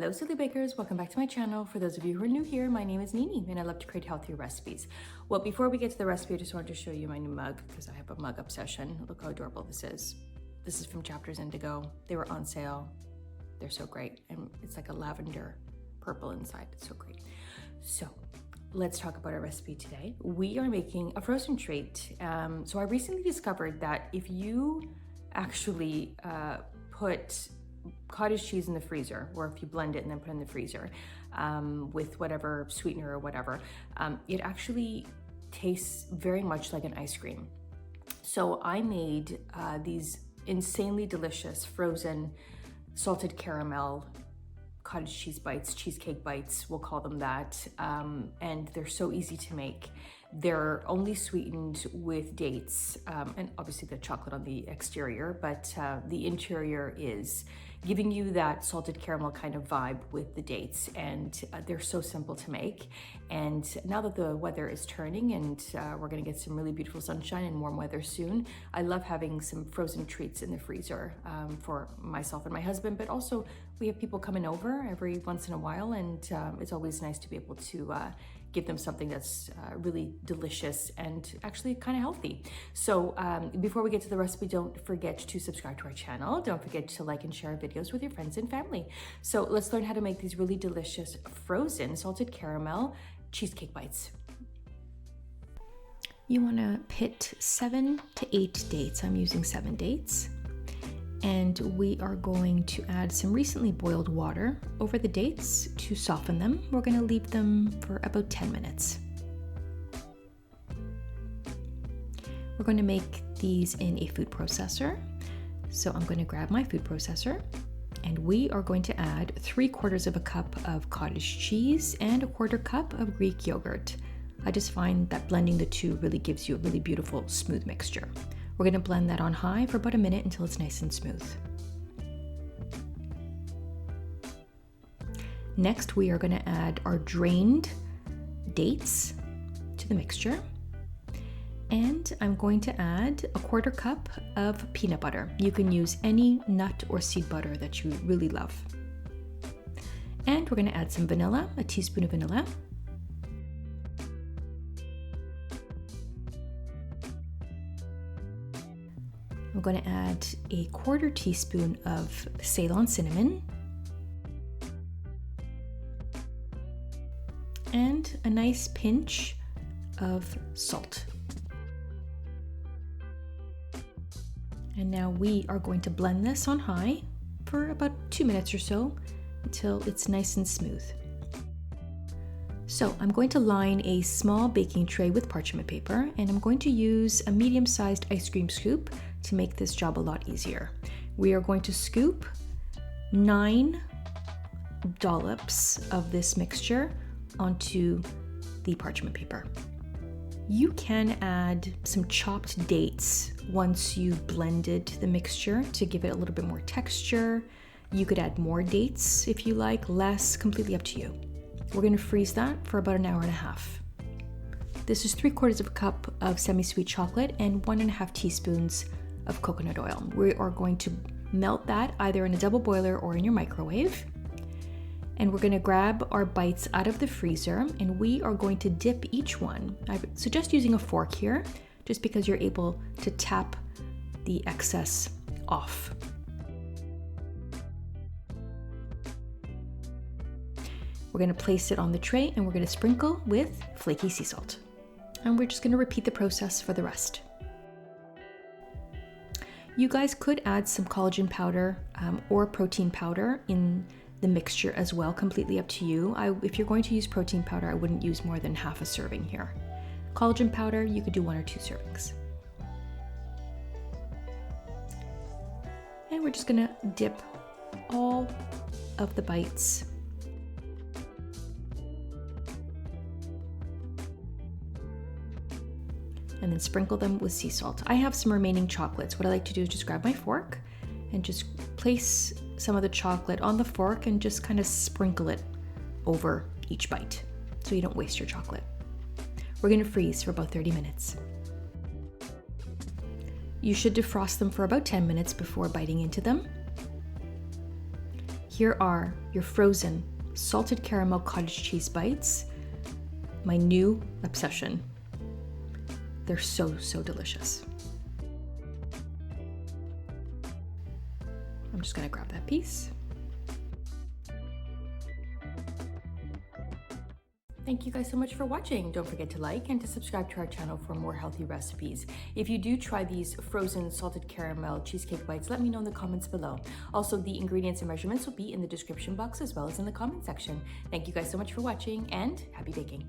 Hello silly bakers, welcome back to my channel. For those of you who are new here, my name is Nini and I love to create healthier recipes. Well, before we get to the recipe, I just wanted to show you my new mug because I have a mug obsession. Look how adorable this is. This is from Chapters Indigo. They were on sale. They're so great. And it's like a lavender purple inside. It's so great. So let's talk about our recipe today. We are making a frozen treat. So I recently discovered that if you actually put cottage cheese in the freezer, or if you blend it and then put it in the freezer with whatever sweetener or whatever, it actually tastes very much like an ice cream. So I made these insanely delicious frozen salted caramel cottage cheese bites, cheesecake bites, we'll call them that, and they're so easy to make. They're only sweetened with dates and obviously the chocolate on the exterior, but the interior is giving you that salted caramel kind of vibe with the dates, and they're so simple to make. And now that the weather is turning and we're gonna get some really beautiful sunshine and warm weather soon, I love having some frozen treats in the freezer for myself and my husband, but also we have people coming over every once in a while, and it's always nice to be able to give them something that's really delicious and actually kind of healthy. So before we get to the recipe, don't forget to subscribe to our channel. Don't forget to like and share our videos with your friends and family. So let's learn how to make these really delicious frozen salted caramel cheesecake bites. You want to pit 7 to 8 dates. I'm using 7 dates. And we are going to add some recently boiled water over the dates to soften them. We're going to leave them for about 10 minutes. We're going to make these in a food processor. So I'm going to grab my food processor, and we are going to add 3/4 of a cup of cottage cheese and 1/4 cup of Greek yogurt. I just find that blending the two really gives you a really beautiful smooth mixture. We're going to blend that on high for about a minute until it's nice and smooth. Next, we are going to add our drained dates to the mixture. And I'm going to add 1/4 cup of peanut butter. You can use any nut or seed butter that you really love. And we're going to add some vanilla, a teaspoon of vanilla. I'm going to add a 1/4 teaspoon of Ceylon cinnamon and a nice pinch of salt. And now we are going to blend this on high for about 2 minutes or so until it's nice and smooth. So I'm going to line a small baking tray with parchment paper, and I'm going to use a medium-sized ice cream scoop to make this job a lot easier. We are going to scoop 9 dollops of this mixture onto the parchment paper. You can add some chopped dates once you've blended the mixture to give it a little bit more texture. You could add more dates if you like, less, completely up to you. We're going to freeze that for about an hour and a half. This is 3/4 of a cup of semi-sweet chocolate and 1.5 teaspoons of coconut oil. We are going to melt that either in a double boiler or in your microwave. And we're going to grab our bites out of the freezer, and we are going to dip each one. I suggest using a fork here, just because you're able to tap the excess off. We're going to place it on the tray, and we're going to sprinkle with flaky sea salt. And we're just going to repeat the process for the rest. You guys could add some collagen powder or protein powder in the mixture as well, completely up to you. If you're going to use protein powder, I wouldn't use more than half a serving here. Collagen powder, you could do 1 or 2 servings. And we're just going to dip all of the bites and then sprinkle them with sea salt. I have some remaining chocolates. What I like to do is just grab my fork and just place some of the chocolate on the fork and just kind of sprinkle it over each bite so you don't waste your chocolate. We're going to freeze for about 30 minutes. You should defrost them for about 10 minutes before biting into them. here are your frozen salted caramel cottage cheese bites, my new obsession. They're so, so delicious. I'm just gonna grab that piece. Thank you guys so much for watching. Don't forget to like and to subscribe to our channel for more healthy recipes. If you do try these frozen salted caramel cheesecake bites, let me know in the comments below. Also, the ingredients and measurements will be in the description box as well as in the comment section. Thank you guys so much for watching and happy baking.